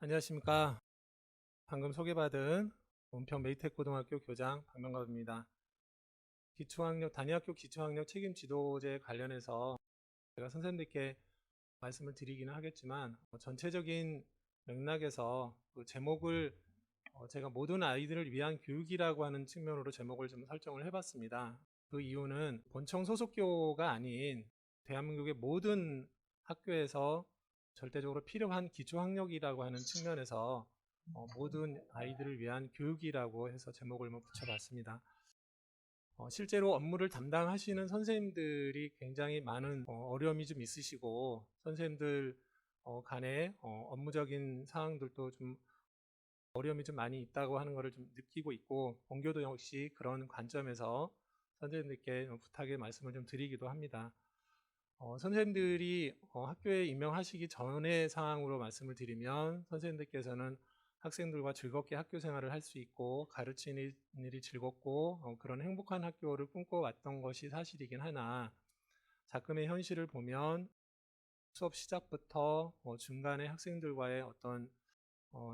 안녕하십니까. 방금 소개받은 은평 메이텍고등학교 교장 박명갑입니다. 단위학교 기초학력 책임 지도제 관련해서 제가 선생님들께 말씀을 드리기는 하겠지만 전체적인 맥락에서 그 제목을 제가 모든 아이들을 위한 교육이라고 하는 측면으로 제목을 좀 설정을 해봤습니다. 그 이유는 본청 소속교가 아닌 대한민국의 모든 학교에서 절대적으로 필요한 기초학력이라고 하는 측면에서 모든 아이들을 위한 교육이라고 해서 제목을 붙여봤습니다. 실제로 업무를 담당하시는 선생님들이 굉장히 많은 어려움이 좀 있으시고 선생님들 간에 업무적인 사항들도 좀 어려움이 좀 많이 있다고 하는 것을 좀 느끼고 있고 본교도 역시 그런 관점에서 선생님들께 부탁의 말씀을 좀 드리기도 합니다. 선생님들이 학교에 임명하시기 전의 상황으로 말씀을 드리면 선생님들께서는 학생들과 즐겁게 학교 생활을 할 수 있고 가르치는 일이 즐겁고 그런 행복한 학교를 꿈꿔왔던 것이 사실이긴 하나 작금의 현실을 보면 수업 시작부터 중간에 학생들과의 어떤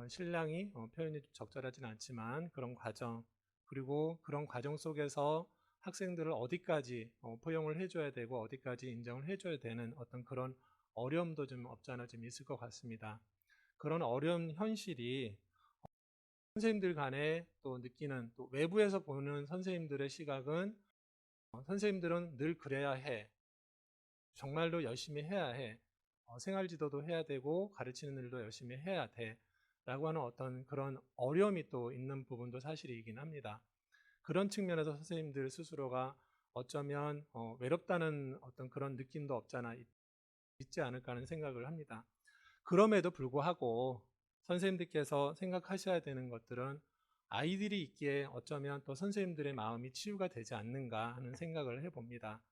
신랑이 표현이 적절하진 않지만 그런 과정 그리고 그런 과정 속에서 학생들을 어디까지 포용을 해줘야 되고 어디까지 인정을 해줘야 되는 어떤 그런 어려움도 좀 없지 않아 좀 있을 것 같습니다. 그런 어려운 현실이 선생님들 간에 또 느끼는 또 외부에서 보는 선생님들의 시각은 선생님들은 늘 그래야 해. 정말로 열심히 해야 해. 생활 지도도 해야 되고 가르치는 일도 열심히 해야 돼. 라고 하는 어떤 그런 어려움이 또 있는 부분도 사실이긴 합니다. 그런 측면에서 선생님들 스스로가 어쩌면 외롭다는 어떤 그런 느낌도 없잖아 있지 않을까 하는 생각을 합니다. 그럼에도 불구하고 선생님들께서 생각하셔야 되는 것들은 아이들이 있기에 어쩌면 또 선생님들의 마음이 치유가 되지 않는가 하는 생각을 해봅니다.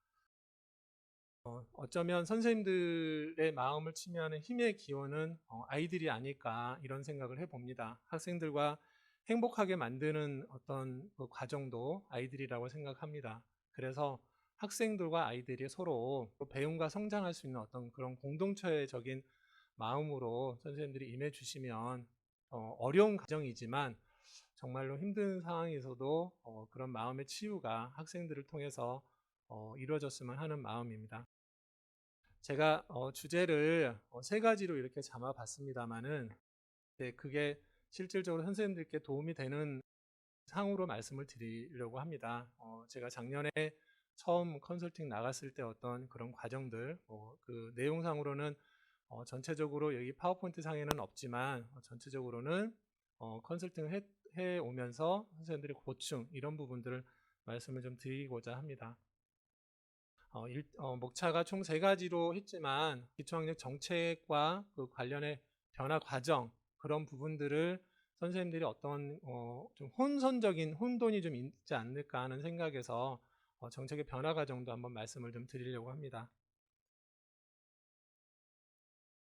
어쩌면 선생님들의 마음을 치유하는 힘의 기원은 아이들이 아닐까 이런 생각을 해봅니다. 학생들과 행복하게 만드는 어떤 그 과정도 아이들이라고 생각합니다. 그래서 학생들과 아이들이 서로 배움과 성장할 수 있는 어떤 그런 공동체적인 마음으로 선생님들이 임해 주시면 어려운 과정이지만 정말로 힘든 상황에서도 그런 마음의 치유가 학생들을 통해서 이루어졌으면 하는 마음입니다. 제가 주제를 세 가지로 이렇게 잡아봤습니다만은 그게 실질적으로 선생님들께 도움이 되는 상으로 말씀을 드리려고 합니다. 제가 작년에 처음 컨설팅 나갔을 때 어떤 그런 과정들, 그 내용상으로는 전체적으로 여기 파워포인트 상에는 없지만 전체적으로는 컨설팅을 해 오면서 선생님들의 고충 이런 부분들을 말씀을 좀 드리고자 합니다. 목차가 총 세 가지로 했지만 기초학력 정책과 그 관련의 변화 과정 그런 부분들을 선생님들이 어떤 좀 혼선적인 혼돈이 좀 있지 않을까 하는 생각에서 정책의 변화 과정도 한번 말씀을 좀 드리려고 합니다.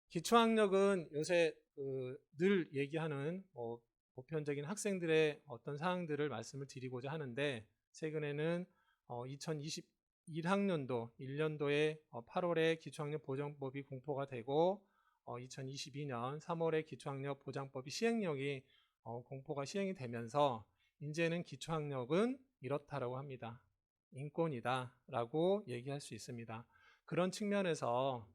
기초학력은 요새 늘 얘기하는 보편적인 학생들의 어떤 사항들을 말씀을 드리고자 하는데 최근에는 2021학년도 1년도에 8월에 기초학력 보장법이 공포가 되고 2022년 3월에 기초학력 보장법이 시행령이 공포가 시행이 되면서 이제는 기초학력은 이렇다라고 합니다. 인권이다라고 얘기할 수 있습니다. 그런 측면에서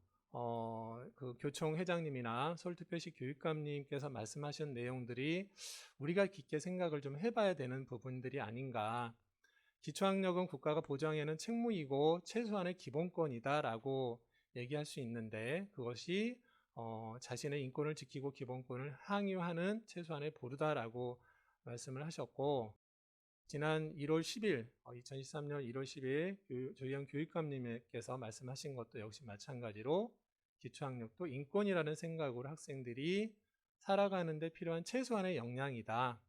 그 교총 회장님이나 서울특별시 교육감님께서 말씀하신 내용들이 우리가 깊게 생각을 좀 해봐야 되는 부분들이 아닌가. 기초학력은 국가가 보장하는 책무이고 최소한의 기본권이다라고 얘기할 수 있는데 그것이 자신의 인권을 지키고 기본권을 항유하는 최소한의 보루다라고 말씀을 하셨고 지난 1월 10일, 2013년 1월 10일 조희영 교육감님께서 말씀하신 것도 역시 마찬가지로 기초학력도 인권이라는 생각으로 학생들이 살아가는데 필요한 최소한의 역량이다.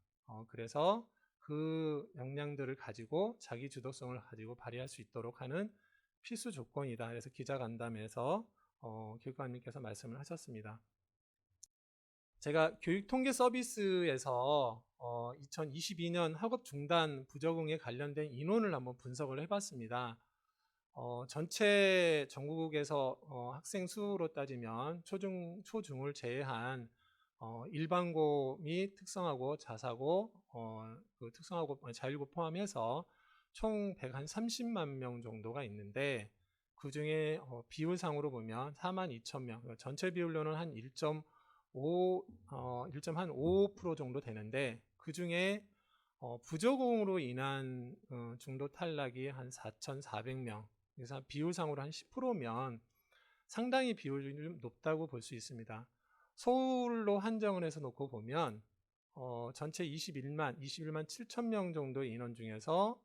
그래서 그 역량들을 가지고 자기 주도성을 가지고 발휘할 수 있도록 하는 필수 조건이다. 그래서 기자간담회에서 교육감님께서 말씀을 하셨습니다. 제가 교육통계 서비스에서 2022년 학업 중단 부적응에 관련된 인원을 한번 분석을 해봤습니다. 전체 전국에서 학생 수로 따지면 초중을 제외한 일반고 및 특성화고, 자사고, 그 특성화고, 자율고 포함해서 총 130만 명 정도가 있는데, 그 중에 비율상으로 보면 42,000명, 전체 비율로는 한 1.5% 정도 되는데, 그 중에 부적응으로 인한 중도 탈락이 한 4,400명, 그래서 비율상으로 한 10%면 상당히 비율이 좀 높다고 볼 수 있습니다. 서울로 한정을 해서 놓고 보면 전체 21만 7천 명 정도의 인원 중에서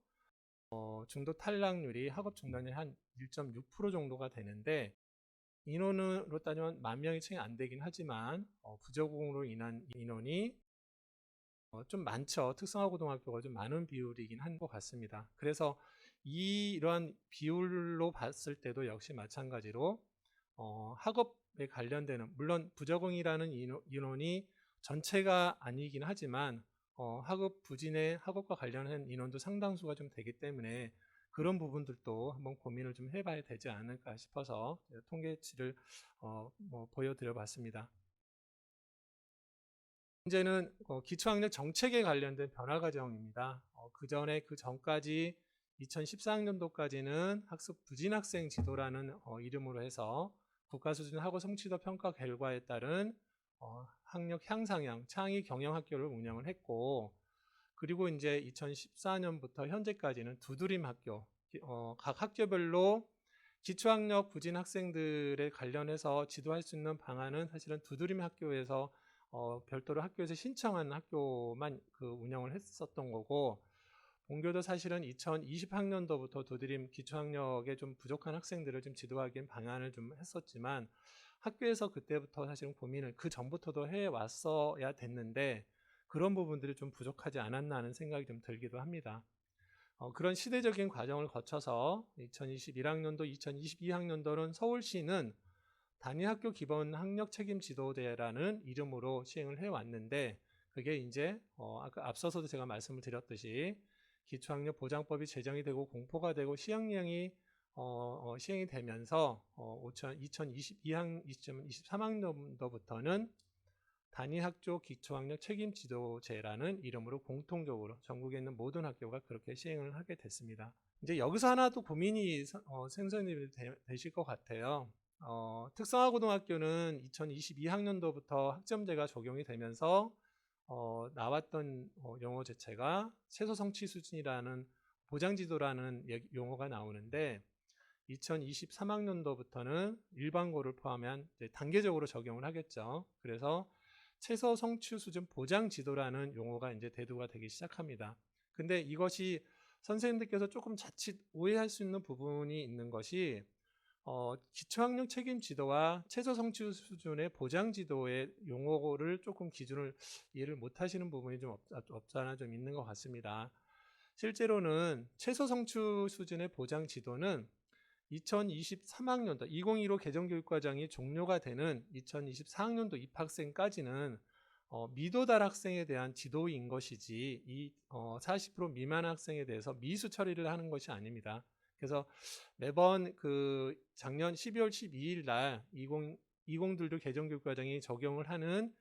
중도 탈락률이 학업 중단율이 한 1.6% 정도가 되는데, 인원으로 따지면 만 명이 채 안 되긴 하지만 부적응으로 인한 인원이 좀 많죠. 특성화고등학교가 좀 많은 비율이긴 한 것 같습니다. 그래서 이러한 비율로 봤을 때도 역시 마찬가지로 학업에 관련되는, 물론 부적응이라는 인원이 전체가 아니긴 하지만 학업 부진의 학업과 관련한 인원도 상당수가 좀 되기 때문에 그런 부분들도 한번 고민을 좀 해봐야 되지 않을까 싶어서 통계치를 보여드려 봤습니다. 문제는 기초학력 정책에 관련된 변화 과정입니다. 그 전까지 2014학년도까지는 학습 부진 학생 지도라는 이름으로 해서 국가 수준 학업 성취도 평가 결과에 따른 학력 향상형 창의 경영 학교를 운영을 했고, 그리고 이제 2014년부터 현재까지는 두드림 학교, 각 학교별로 기초학력 부진 학생들에 관련해서 지도할 수 있는 방안은 사실은 두드림 학교에서 별도로 학교에서 신청한 학교만 그 운영을 했었던 거고, 본교도 사실은 2020학년도부터 두드림 기초학력에 좀 부족한 학생들을 좀 지도하기 방안을 좀 했었지만, 학교에서 그때부터 사실은 고민을 그 전부터도 해왔어야 됐는데 그런 부분들이 좀 부족하지 않았나 하는 생각이 좀 들기도 합니다. 그런 시대적인 과정을 거쳐서 2021학년도, 2022학년도는 서울시는 단위학교 기본 학력 책임 지도제라는 이름으로 시행을 해왔는데, 그게 이제 아까 앞서서도 제가 말씀을 드렸듯이 기초학력 보장법이 제정이 되고 공포가 되고 시행령이 시행이 되면서 2023학년도부터는 단위학교 기초학력 책임 지도제라는 이름으로 공통적으로 전국에 있는 모든 학교가 그렇게 시행을 하게 됐습니다. 이제 여기서 하나 또 고민이 생성이 되실 것 같아요. 특성화고등학교는 2022학년도부터 학점제가 적용이 되면서 나왔던 용어 자체가 최소 성취 수준이라는 보장지도라는 용어가 나오는데, 2023학년도부터는 일반고를 포함한 이제 단계적으로 적용을 하겠죠. 그래서 최소 성취 수준 보장지도라는 용어가 이제 대두가 되기 시작합니다. 근데 이것이 선생님들께서 조금 자칫 오해할 수 있는 부분이 있는 것이, 기초학력 책임 지도와 최소 성취 수준의 보장 지도의 용어를 조금 기준을 이해를 못 하시는 부분이 좀 없잖아 좀 있는 것 같습니다. 실제로는 최소 성취 수준의 보장 지도는 2023학년도 2015 개정교육과정이 종료가 되는 2024학년도 입학생까지는 미도달 학생에 대한 지도인 것이지, 이 40% 미만 학생에 대해서 미수 처리를 하는 것이 아닙니다. 그래서 매번 그 작년 12월 12일 날 2020들도 개정교육과정이 적용을 하는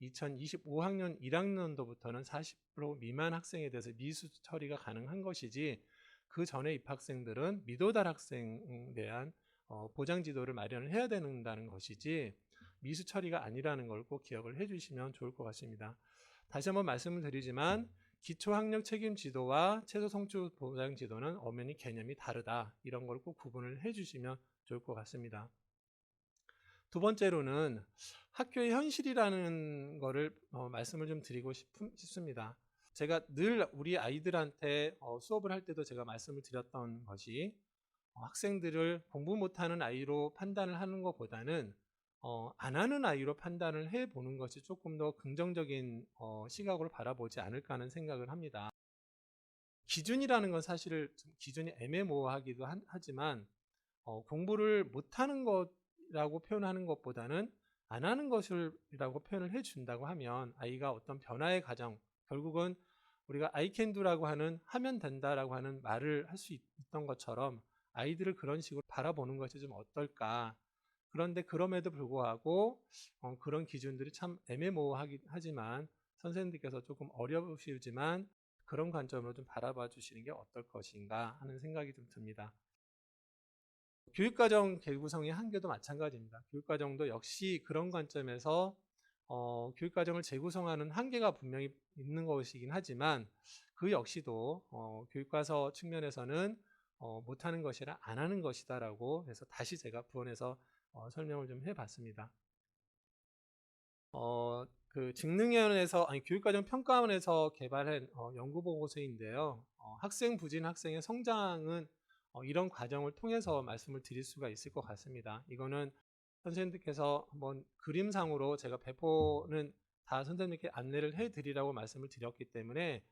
2025학년 1학년도부터는 40% 미만 학생에 대해서 미수 처리가 가능한 것이지, 그 전에 입학생들은 미도달 학생에 대한 보장 지도를 마련을 해야 된다는 것이지 미수 처리가 아니라는 걸 꼭 기억을 해주시면 좋을 것 같습니다. 다시 한번 말씀을 드리지만 기초학력 책임 지도와 최소 성취 보장 지도는 엄연히 개념이 다르다, 이런 걸 꼭 구분을 해주시면 좋을 것 같습니다. 두 번째로는 학교의 현실이라는 거를 말씀을 좀 드리고 싶습니다. 제가 늘 우리 아이들한테 수업을 할 때도 제가 말씀을 드렸던 것이, 학생들을 공부 못하는 아이로 판단을 하는 것보다는 안 하는 아이로 판단을 해보는 것이 조금 더 긍정적인 시각으로 바라보지 않을까 하는 생각을 합니다. 기준이라는 건 사실 기준이 애매모호하기도 하지만 공부를 못하는 것이라고 표현하는 것보다는 안 하는 것이라고 표현을 해준다고 하면 아이가 어떤 변화의 과정, 결국은 우리가 I can do라고 하는 하면 된다라고 하는 말을 할 수 있던 것처럼 아이들을 그런 식으로 바라보는 것이 좀 어떨까. 그런데 그럼에도 불구하고 그런 기준들이 참 애매모호하지만 선생님들께서 조금 어려우시지만 그런 관점으로 좀 바라봐 주시는 게 어떨 것인가 하는 생각이 좀 듭니다. 교육과정 재구성의 한계도 마찬가지입니다. 교육과정도 역시 그런 관점에서 교육과정을 재구성하는 한계가 분명히 있는 것이긴 하지만 그 역시도 교육과서 측면에서는 못하는 것이라 안 하는 것이다라고 해서 다시 제가 부원해서 설명을 좀 해봤습니다. 그 직능위원회에서 아니 교육과정 평가원에서 개발한 연구 보고서인데요. 학생 부진 학생의 성장은 이런 과정을 통해서 말씀을 드릴 수가 있을 것 같습니다. 이거는 선생님들께서 한번 그림상으로 제가 배포는 다 선생님께 안내를 해드리라고 말씀을 드렸기 때문에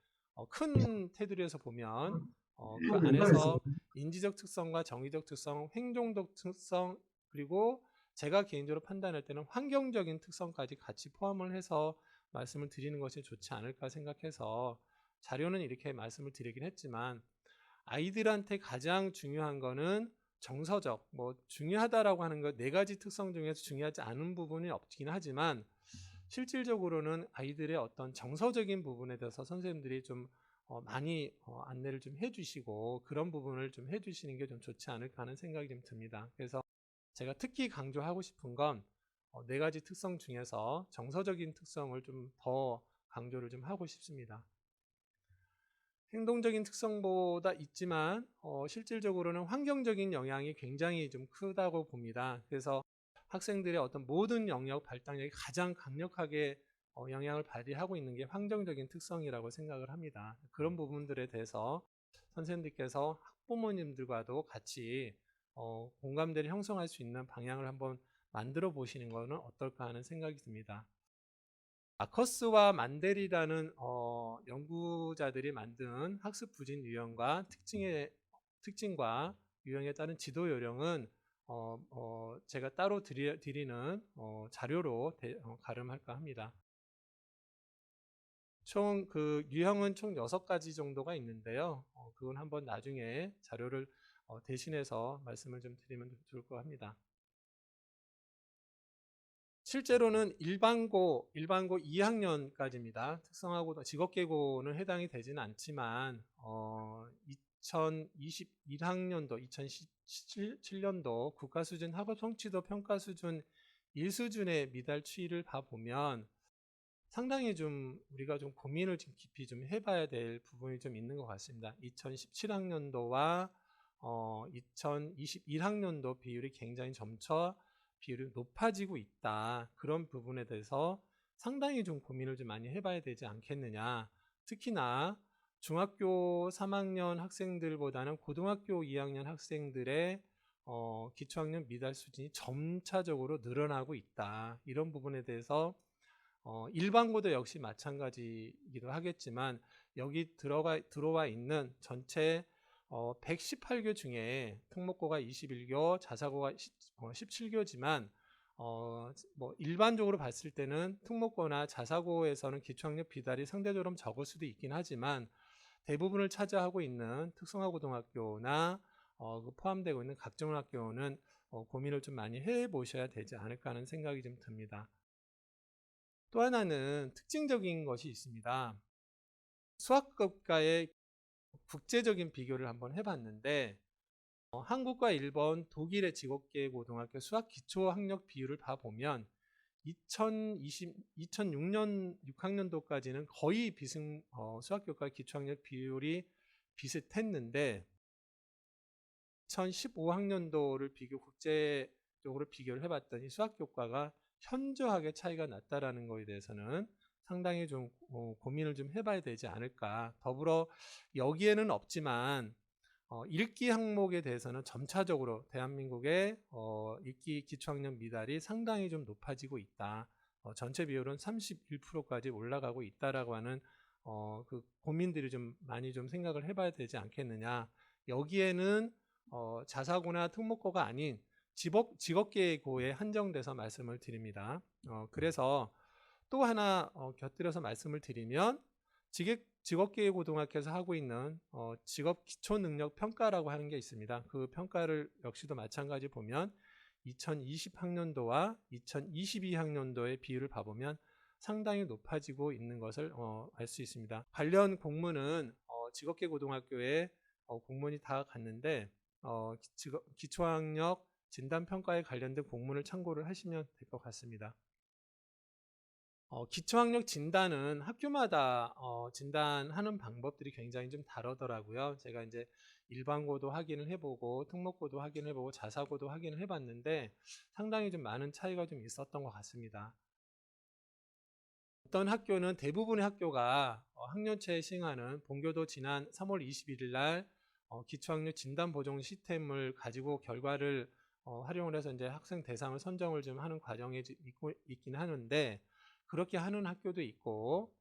큰 테두리에서 보면 그 안에서 인지적 특성과 정의적 특성, 행동적 특성 그리고 제가 개인적으로 판단할 때는 환경적인 특성까지 같이 포함을 해서 말씀을 드리는 것이 좋지 않을까 생각해서 자료는 이렇게 말씀을 드리긴 했지만 아이들한테 가장 중요한 거는 정서적, 뭐 중요하다라고 하는 것 4가지 특성 중에서 중요하지 않은 부분이 없긴 하지만 실질적으로는 아이들의 어떤 정서적인 부분에 대해서 선생님들이 좀 많이 안내를 좀 해주시고 그런 부분을 좀 해주시는 게 좀 좋지 않을까 하는 생각이 좀 듭니다. 그래서 제가 특히 강조하고 싶은 건 4가지 특성 중에서 정서적인 특성을 좀 더 강조를 좀 하고 싶습니다. 행동적인 특성보다 있지만 실질적으로는 환경적인 영향이 굉장히 좀 크다고 봅니다. 그래서 학생들의 어떤 모든 영역 발달력이 가장 강력하게 영향을 발휘하고 있는 게 환경적인 특성이라고 생각을 합니다. 그런 부분들에 대해서 선생님들께서 학부모님들과도 같이 공감대를 형성할 수 있는 방향을 한번 만들어 보시는 것은 어떨까 하는 생각이 듭니다. 마커스와 만델이라는 연구자들이 만든 학습 부진 유형과 특징과 유형에 따른 지도 요령은 제가 따로 드리는 자료로 가름할까 합니다. 총 그 유형은 총 6가지 정도가 있는데요. 그건 한번 나중에 자료를 대신해서 말씀을 좀 드리면 좋을 것 합니다. 실제로는 일반고 2학년까지입니다. 특성화고 직업계고는 해당이 되지는 않지만 2021학년도, 2017년도 국가수준 학업성취도 평가수준 1수준의 미달 추이를 봐보면 상당히 좀 우리가 좀 고민을 좀 깊이 좀 해봐야 될 부분이 좀 있는 것 같습니다. 2017학년도와 2021학년도 비율이 굉장히 점차 비율이 높아지고 있다. 그런 부분에 대해서 상당히 좀 고민을 좀 많이 해봐야 되지 않겠느냐. 특히나 중학교 3학년 학생들보다는 고등학교 2학년 학생들의 기초학년 미달 수준이 점차적으로 늘어나고 있다. 이런 부분에 대해서 일반고도 역시 마찬가지이기도 하겠지만 여기 들어와 있는 전체 118교 중에 특목고가 21교, 자사고가 17교지만 뭐 일반적으로 봤을 때는 특목고나 자사고에서는 기초학력 비달이 상대적으로 적을 수도 있긴 하지만 대부분을 차지하고 있는 특성화고등학교나 포함되고 있는 각종 학교는 고민을 좀 많이 해보셔야 되지 않을까 하는 생각이 좀 듭니다. 또 하나는 특징적인 것이 있습니다. 수학급과의 국제적인 비교를 한번 해봤는데 한국과 일본, 독일의 직업계 고등학교 수학 기초 학력 비율을 봐보면 2006년 6학년도까지는 거의 수학교과 기초학력 비율이 비슷했는데 2015학년도를 국제적으로 비교를 해봤더니 수학교과가 현저하게 차이가 났다라는 것에 대해서는 상당히 좀 고민을 좀 해봐야 되지 않을까. 더불어 여기에는 없지만 읽기 항목에 대해서는 점차적으로 대한민국의 읽기 기초학력 미달이 상당히 좀 높아지고 있다. 전체 비율은 31%까지 올라가고 있다라고 하는 그 고민들이 좀 많이 좀 생각을 해봐야 되지 않겠느냐. 여기에는 자사고나 특목고가 아닌 직업계고에 한정돼서 말씀을 드립니다. 그래서 또 하나 곁들여서 말씀을 드리면 직업계의 고등학교에서 하고 있는 직업 기초 능력 평가라고 하는 게 있습니다. 그 평가를 역시도 마찬가지 보면 2020학년도와 2022학년도의 비율을 봐보면 상당히 높아지고 있는 것을 알 수 있습니다. 관련 공문은 직업계고등학교에 공문이 다 갔는데 기초학력 진단평가에 관련된 공문을 참고를 하시면 될 것 같습니다. 기초학력 진단은 학교마다 진단하는 방법들이 굉장히 좀 다르더라고요. 제가 이제 일반고도 확인을 해보고 특목고도 확인을 해보고 자사고도 확인을 해봤는데 상당히 좀 많은 차이가 좀 있었던 것 같습니다. 어떤 학교는 대부분의 학교가 학년체에 시행하는 본교도 지난 3월 21일 날 기초학력 진단 보정 시스템을 가지고 결과를 활용을 해서 이제 학생 대상을 선정을 좀 하는 과정에 있긴 하는데 그렇게 하는 학교도 있고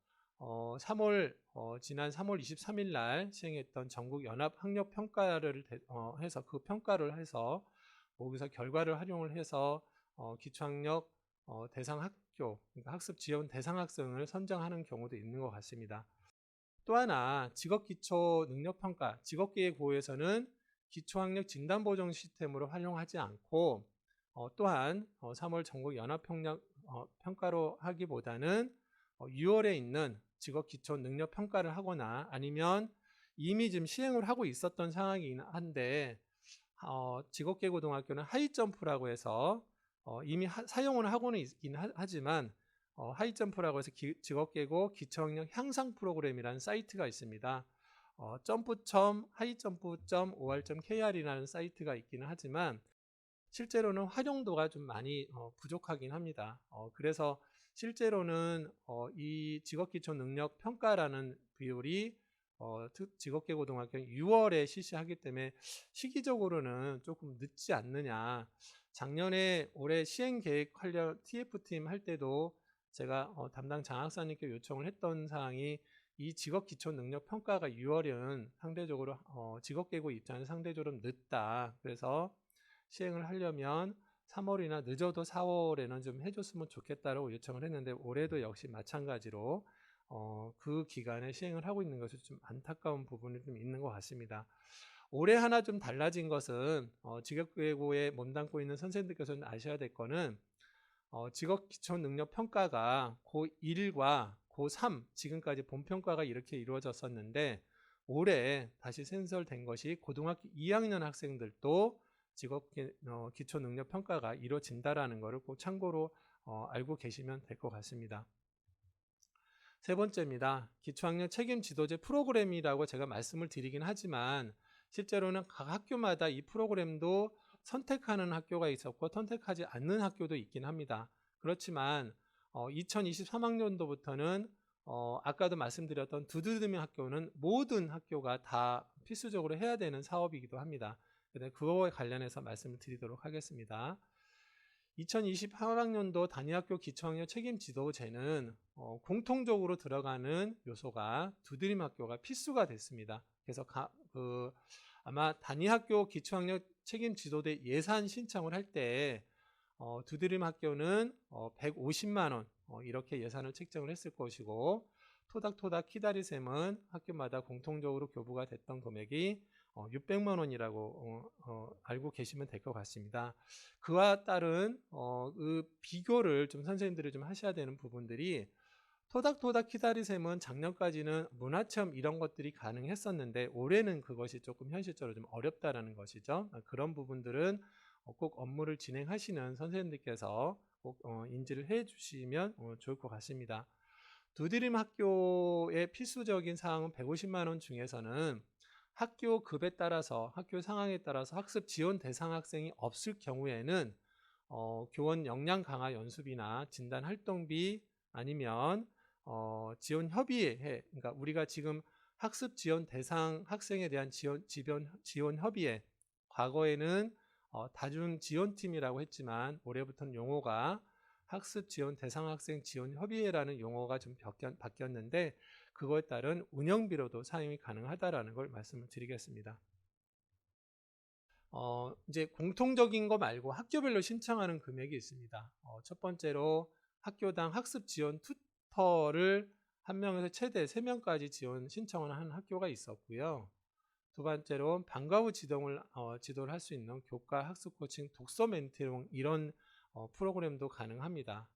지난 3월 23일 날 시행했던 전국 연합 학력 평가를 해서 그 평가를 해서 거기서 결과를 활용을 해서 기초학력 대상 학교, 그러니까 학습 지원 대상 학생을 선정하는 경우도 있는 것 같습니다. 또 하나 직업기초능력평가, 직업계획고에서는 기초학력 진단보정 시스템으로 활용하지 않고 또한 3월 전국 연합평력 평가로 하기보다는 6월에 있는 직업기초능력평가를 하거나 아니면 이미 지금 시행을 하고 있었던 상황이긴 한데 직업계고등학교는 하이점프라고 해서 이미 사용을 하고는 있긴 하지만 하이점프라고 해서 직업계고 기초학력 향상 프로그램이라는 사이트가 있습니다. 점프.하이점프.or.kr이라는 사이트가 있기는 하지만 실제로는 활용도가 좀 많이 부족하긴 합니다. 그래서 실제로는 이 직업기초능력평가라는 비율이 직업계고등학교는 6월에 실시하기 때문에 시기적으로는 조금 늦지 않느냐. 작년에 올해 시행계획 관련 TF팀 할 때도 제가 담당 장학사님께 요청을 했던 사항이 이 직업기초능력평가가 6월은 상대적으로 직업계고 입장에서 상대적으로 늦다. 그래서 시행을 하려면 3월이나 늦어도 4월에는 좀 해줬으면 좋겠다라고 요청을 했는데 올해도 역시 마찬가지로 그 기간에 시행을 하고 있는 것이 좀 안타까운 부분이 좀 있는 것 같습니다. 올해 하나 좀 달라진 것은 직업계고에 몸담고 있는 선생님들께서는 아셔야 될 거는 직업기초능력평가가 고1과 고3 지금까지 본평가가 이렇게 이루어졌었는데 올해 다시 신설된 것이 고등학교 2학년 학생들도 기초능력평가가 이루어진다라는 것을 꼭 참고로 알고 계시면 될 것 같습니다. 세 번째입니다. 기초학력 책임 지도제 프로그램이라고 제가 말씀을 드리긴 하지만 실제로는 각 학교마다 이 프로그램도 선택하는 학교가 있었고 선택하지 않는 학교도 있긴 합니다. 그렇지만 2023학년도부터는 아까도 말씀드렸던 두드러미 학교는 모든 학교가 다 필수적으로 해야 되는 사업이기도 합니다. 그거에 관련해서 말씀을 드리도록 하겠습니다. 2028학년도 단위학교 기초학력 책임지도제는 공통적으로 들어가는 요소가 두드림 학교가 필수가 됐습니다. 그래서 아마 단위학교 기초학력 책임지도대 예산 신청을 할 때 두드림 학교는 150만 원 이렇게 예산을 책정을 했을 것이고 토닥토닥 키다리샘은 학교마다 공통적으로 교부가 됐던 금액이 600만 원이라고 알고 계시면 될 것 같습니다. 그와 따른 그 비교를 좀 선생님들이 좀 하셔야 되는 부분들이 토닥토닥 키다리샘은 작년까지는 문화체험 이런 것들이 가능했었는데 올해는 그것이 조금 현실적으로 좀 어렵다라는 것이죠. 그런 부분들은 꼭 업무를 진행하시는 선생님들께서 꼭 인지를 해 주시면 좋을 것 같습니다. 두드림 학교의 필수적인 사항은 150만 원 중에서는 학교 급에 따라서 학교 상황에 따라서 학습 지원 대상 학생이 없을 경우에는 교원 역량 강화 연수비나 진단 활동비 아니면 지원 협의회, 그러니까 우리가 지금 학습 지원 대상 학생에 대한 지원 협의회, 과거에는 다중 지원팀이라고 했지만 올해부터는 용어가 학습 지원 대상 학생 지원 협의회라는 용어가 좀 바뀌었는데 그거에 따른 운영비로도 사용이 가능하다라는 걸 말씀을 드리겠습니다. 이제 공통적인 거 말고 학교별로 신청하는 금액이 있습니다. 첫 번째로 학교당 학습 지원 튜터를 한 명에서 최대 3명까지 지원 신청을 하는 학교가 있었고요. 두 번째로 방과 후 지도를 할 수 있는 교과 학습 코칭 독서 멘토링 이런 프로그램도 가능합니다.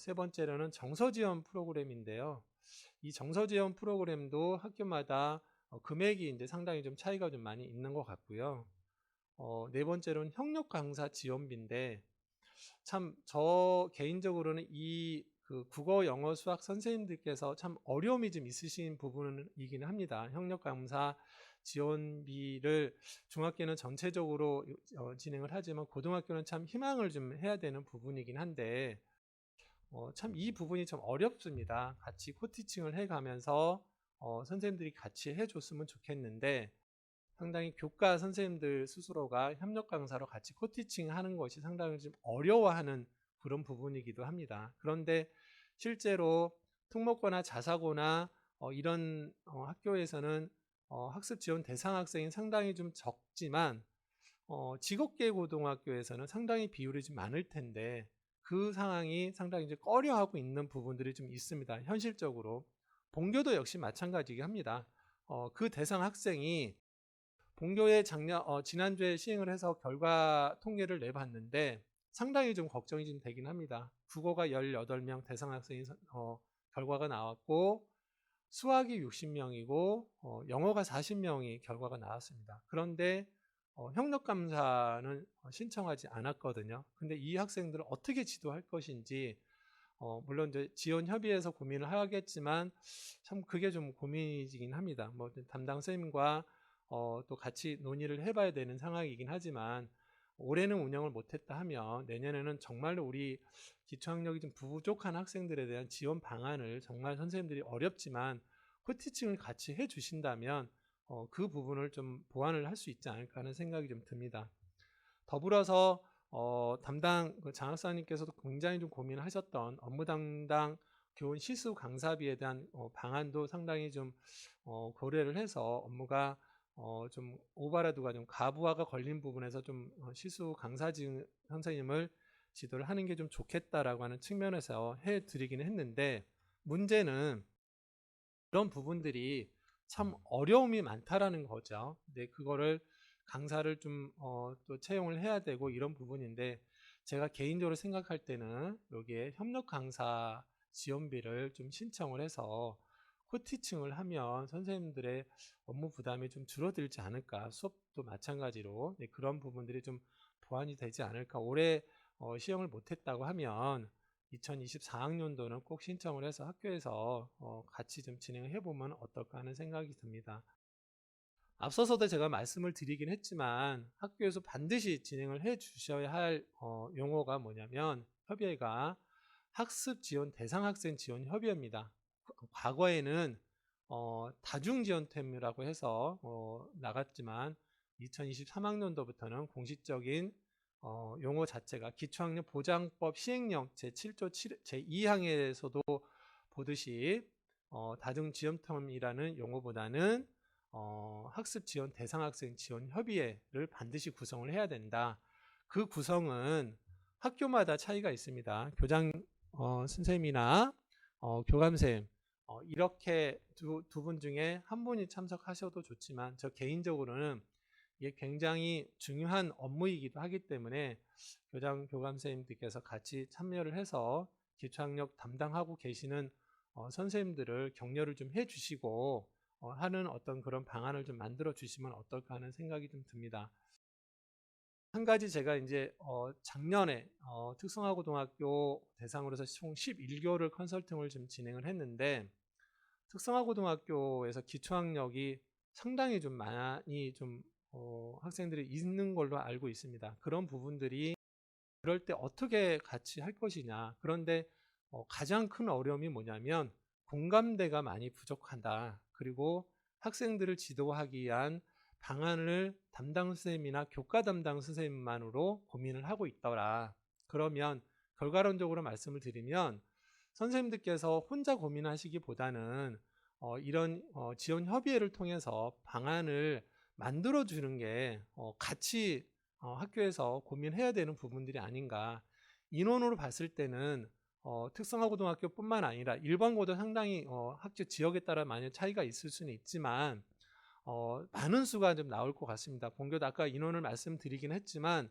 세 번째로는 정서 지원 프로그램인데요. 이 정서 지원 프로그램도 학교마다 금액이 이제 상당히 좀 차이가 좀 많이 있는 것 같고요. 네 번째로는 협력 강사 지원비인데 참 저 개인적으로는 이 그 국어, 영어, 수학 선생님들께서 참 어려움이 좀 있으신 부분이긴 합니다. 협력 강사 지원비를 중학교는 전체적으로 진행을 하지만 고등학교는 참 희망을 좀 해야 되는 부분이긴 한데 참 이 부분이 좀 어렵습니다. 같이 코티칭을 해가면서 선생님들이 같이 해줬으면 좋겠는데 상당히 교과 선생님들 스스로가 협력 강사로 같이 코티칭 하는 것이 상당히 좀 어려워하는 그런 부분이기도 합니다. 그런데 실제로 특목고나 자사고나 이런 학교에서는 학습 지원 대상 학생이 상당히 좀 적지만 직업계 고등학교에서는 상당히 비율이 좀 많을 텐데 그 상황이 상당히 이제 꺼려하고 있는 부분들이 좀 있습니다. 현실적으로 본교도 역시 마찬가지긴 합니다. 그 대상 학생이 본교에 지난주에 시행을 해서 결과 통계를 내봤는데 상당히 좀 걱정이 좀 되긴 합니다. 국어가 18명 대상 학생이 결과가 나왔고 수학이 60명이고 영어가 40명이 결과가 나왔습니다. 그런데 협력감사는 신청하지 않았거든요. 근데 이 학생들을 어떻게 지도할 것인지 물론 이제 지원협의회에서 고민을 하겠지만 참 그게 좀 고민이긴 합니다. 뭐 담당 선생님과 또 같이 논의를 해봐야 되는 상황이긴 하지만 올해는 운영을 못했다 하면 내년에는 정말로 우리 기초학력이 좀 부족한 학생들에 대한 지원 방안을 정말 선생님들이 어렵지만 코티칭을 같이 해주신다면 그 부분을 좀 보완을 할 수 있지 않을까 하는 생각이 좀 듭니다. 더불어서 담당 장학사님께서도 굉장히 좀 고민을 하셨던 업무 담당 교원 시수 강사비에 대한 방안도 상당히 좀 고려를 해서 업무가 좀 오버라드가 좀 가부하가 걸린 부분에서 좀 시수 강사 선생님을 지도를 하는 게 좀 좋겠다라고 하는 측면에서 해드리기는 했는데 문제는 그런 부분들이 참 어려움이 많다라는 거죠. 근데 그거를 강사를 좀 또 채용을 해야 되고 이런 부분인데 제가 개인적으로 생각할 때는 여기에 협력 강사 지원비를 좀 신청을 해서 코티칭을 하면 선생님들의 업무 부담이 좀 줄어들지 않을까. 수업도 마찬가지로 네, 그런 부분들이 좀 보완이 되지 않을까. 올해 시험을 못했다고 하면 2024학년도는 꼭 신청을 해서 학교에서 같이 좀 진행을 해보면 어떨까 하는 생각이 듭니다. 앞서서도 제가 말씀을 드리긴 했지만 학교에서 반드시 진행을 해 주셔야 할 용어가 뭐냐면 협의회가 학습 지원 대상 학생 지원 협의회입니다. 과거에는 다중지원팀이라고 해서 나갔지만 2023학년도부터는 공식적인 용어 자체가 기초학력 보장법 시행령 제7조 제2항에서도 보듯이 다중지원팀이라는 용어보다는 학습 지원 대상 학생 지원 협의회를 반드시 구성을 해야 된다. 그 구성은 학교마다 차이가 있습니다. 교장 선생님이나 교감쌤 이렇게 두 분 중에 한 분이 참석하셔도 좋지만 저 개인적으로는 이게 굉장히 중요한 업무이기도 하기 때문에 교장 교감선생님들께서 같이 참여를 해서 기초학력 담당하고 계시는 선생님들을 격려를 좀 해주시고 하는 어떤 그런 방안을 좀 만들어 주시면 어떨까 하는 생각이 좀 듭니다. 한 가지 제가 이제 작년에 특성화고등학교 대상으로 해서 총 11교를 컨설팅을 좀 진행을 했는데 특성화고등학교에서 기초학력이 상당히 좀 많이 좀 학생들이 있는 걸로 알고 있습니다. 그런 부분들이 그럴 때 어떻게 같이 할 것이냐. 그런데 가장 큰 어려움이 뭐냐면 공감대가 많이 부족하다. 그리고 학생들을 지도하기 위한 방안을 담당 선생님이나 교과 담당 선생님만으로 고민을 하고 있더라. 그러면 결과론적으로 말씀을 드리면 선생님들께서 혼자 고민하시기보다는 이런 지원 협의회를 통해서 방안을 만들어 주는 게 같이 학교에서 고민해야 되는 부분들이 아닌가. 인원으로 봤을 때는 특성화고등학교뿐만 아니라 일반고도 상당히 학교 지역에 따라 많이 차이가 있을 수는 있지만 많은 수가 좀 나올 것 같습니다. 본교도 아까 인원을 말씀드리긴 했지만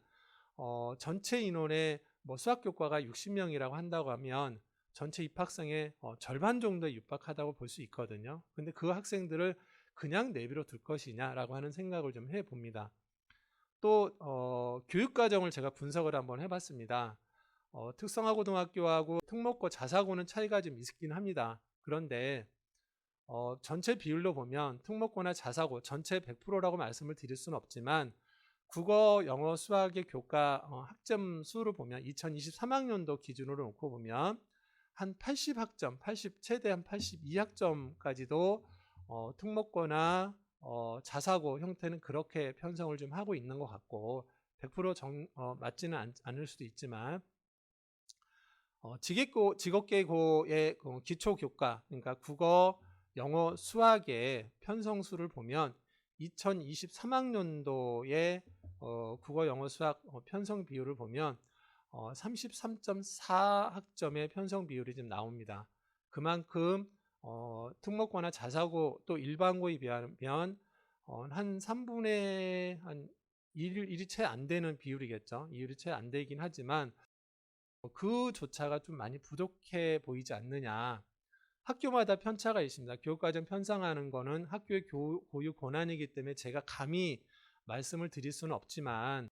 전체 인원의 뭐 수학교과가 60명이라고 한다고 하면 전체 입학생의 절반 정도에 육박하다고 볼 수 있거든요. 근데 그 학생들을 그냥 내비로 둘 것이냐라고 하는 생각을 좀 해봅니다. 또 교육과정을 제가 분석을 한번 해봤습니다. 특성화고등학교하고 특목고 자사고는 차이가 좀 있긴 합니다. 그런데 전체 비율로 보면 특목고나 자사고 전체 100%라고 말씀을 드릴 수는 없지만 국어, 영어, 수학의 교과 학점 수를 보면 2023학년도 기준으로 놓고 보면 한 80학점, 최대 한 82학점까지도 특목고나 자사고 형태는 그렇게 편성을 좀 하고 있는 것 같고 100% 맞지는 않을 수도 있지만 직업계고의 기초교과, 그러니까 국어, 영어, 수학의 편성수를 보면 2023학년도의 국어, 영어, 수학 편성 비율을 보면 33.4학점의 편성 비율이 좀 나옵니다. 그만큼 특목고나 자사고 또 일반고에 비하면 한 3분의 한 1이 채 안 되는 비율이겠죠. 2율이 채 안 되긴 하지만 그조차가 좀 많이 부족해 보이지 않느냐. 학교마다 편차가 있습니다. 교육과정 편성하는 거는 학교의 고유 권한이기 때문에 제가 감히 말씀을 드릴 수는 없지만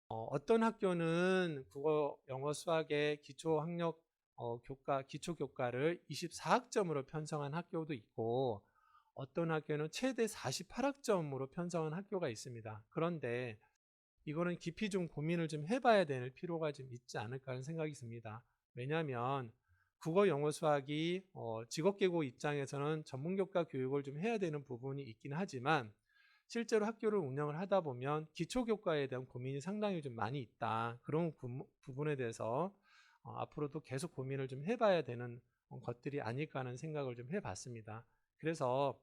어떤 학교는 국어, 영어, 수학의 기초학력 기초교과를 24학점으로 편성한 학교도 있고 어떤 학교는 최대 48학점으로 편성한 학교가 있습니다. 그런데 이거는 깊이 좀 고민을 좀 해봐야 될 필요가 좀 있지 않을까 하는 생각이 듭니다. 왜냐하면 국어, 영어, 수학이 직업계고 입장에서는 전문교과 교육을 좀 해야 되는 부분이 있긴 하지만 실제로 학교를 운영을 하다 보면 기초교과에 대한 고민이 상당히 좀 많이 있다. 그런 부분에 대해서 앞으로도 계속 고민을 좀 해봐야 되는 것들이 아닐까 하는 생각을 좀 해봤습니다. 그래서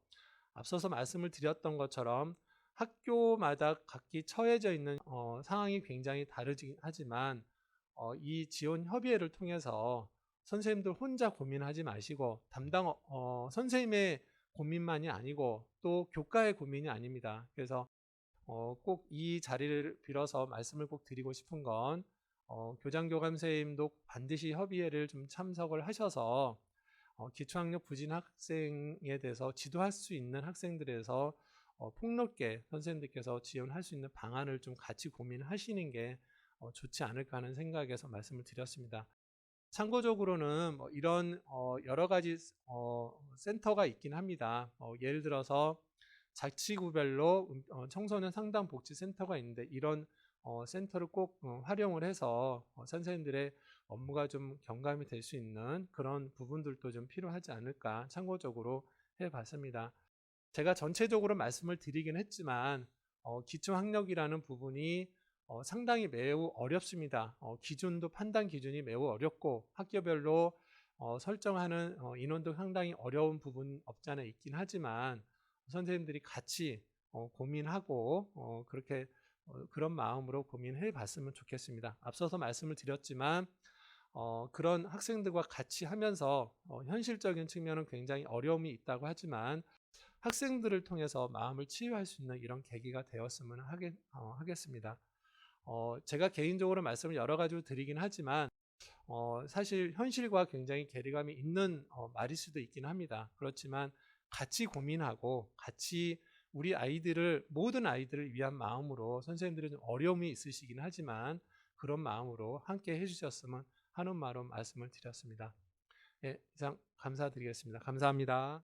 앞서서 말씀을 드렸던 것처럼 학교마다 각기 처해져 있는 상황이 굉장히 다르긴 하지만 이 지원 협의회를 통해서 선생님들 혼자 고민하지 마시고 담당 선생님의 고민만이 아니고 또 교과의 고민이 아닙니다. 그래서 꼭 이 자리를 빌어서 말씀을 꼭 드리고 싶은 건 교장교감 선생님도 반드시 협의회를 좀 참석을 하셔서 기초학력 부진 학생에 대해서 지도할 수 있는 학생들에서 폭넓게 선생님들께서 지원할 수 있는 방안을 좀 같이 고민하시는 게 좋지 않을까 하는 생각에서 말씀을 드렸습니다. 참고적으로는 뭐 이런 여러 가지 센터가 있긴 합니다. 예를 들어서 자치구별로 청소년 상담복지센터가 있는데 이런 센터를 꼭 활용을 해서 선생님들의 업무가 좀 경감이 될 수 있는 그런 부분들도 좀 필요하지 않을까 참고적으로 해봤습니다. 제가 전체적으로 말씀을 드리긴 했지만 기초학력이라는 부분이 상당히 매우 어렵습니다. 기준도 판단 기준이 매우 어렵고 학교별로 설정하는 인원도 상당히 어려운 부분 없지 않아 있긴 하지만 선생님들이 같이 고민하고 그렇게 그런 마음으로 고민해 봤으면 좋겠습니다. 앞서서 말씀을 드렸지만 그런 학생들과 같이 하면서 현실적인 측면은 굉장히 어려움이 있다고 하지만 학생들을 통해서 마음을 치유할 수 있는 이런 계기가 되었으면 하겠습니다. 제가 개인적으로 말씀을 여러 가지로 드리긴 하지만 사실 현실과 굉장히 괴리감이 있는 말일 수도 있긴 합니다. 그렇지만 같이 고민하고 같이 우리 아이들을 모든 아이들을 위한 마음으로 선생님들은 좀 어려움이 있으시긴 하지만 그런 마음으로 함께 해주셨으면 하는 말로 말씀을 드렸습니다. 예, 이상 감사드리겠습니다. 감사합니다.